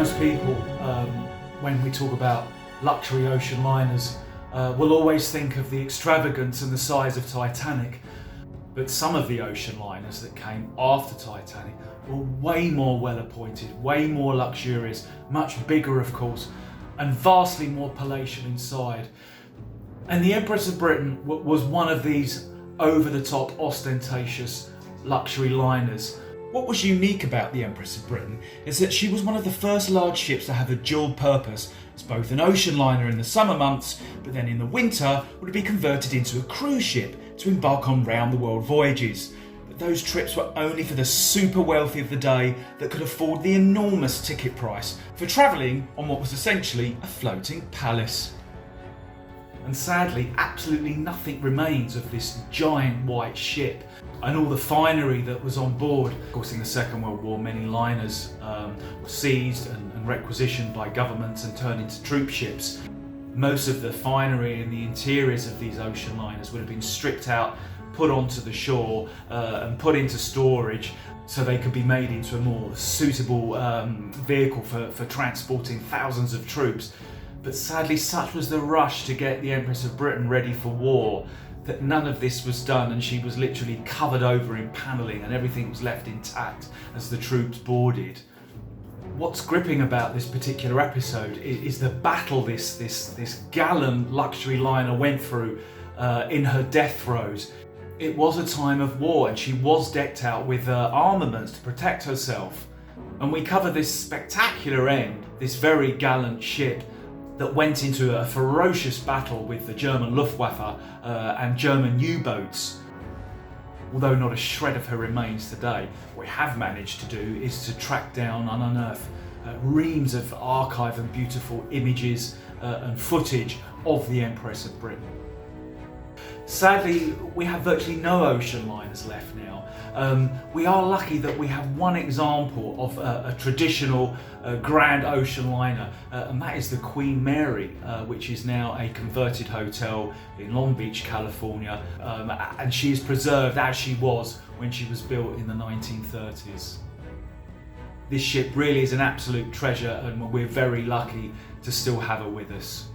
Most people, when we talk about luxury ocean liners, will always think of the extravagance and the size of Titanic. But some of the ocean liners that came after Titanic were way more well appointed, way more luxurious, much bigger of course, and vastly more palatial inside. And the Empress of Britain was one of these over-the-top, ostentatious luxury liners. What was unique about the Empress of Britain is that she was one of the first large ships to have a dual purpose as both an ocean liner in the summer months, but then in the winter would be converted into a cruise ship to embark on round-the-world voyages. But those trips were only for the super wealthy of the day that could afford the enormous ticket price for travelling on what was essentially a floating palace. And sadly, absolutely nothing remains of this giant white ship and all the finery that was on board. Of course, in the Second World War, many liners were seized and requisitioned by governments and turned into troop ships. Most of the finery in the interiors of these ocean liners would have been stripped out, put onto the shore and put into storage so they could be made into a more suitable vehicle for transporting thousands of troops. But sadly, such was the rush to get the Empress of Britain ready for war that none of this was done, and she was literally covered over in panelling and everything was left intact as the troops boarded. What's gripping about this particular episode is the battle this gallant luxury liner went through in her death throes. It was a time of war and she was decked out with armaments to protect herself. And we cover this spectacular end, this very gallant ship that went into a ferocious battle with the German Luftwaffe and German U-boats. Although not a shred of her remains today, what we have managed to do is to track down and unearth reams of archive and beautiful images and footage of the Empress of Britain. Sadly, we have virtually no ocean liners left now. We are lucky that we have one example of a traditional grand ocean liner, and that is the Queen Mary, which is now a converted hotel in Long Beach, California, and she is preserved as she was when she was built in the 1930s. This ship really is an absolute treasure, and we're very lucky to still have her with us.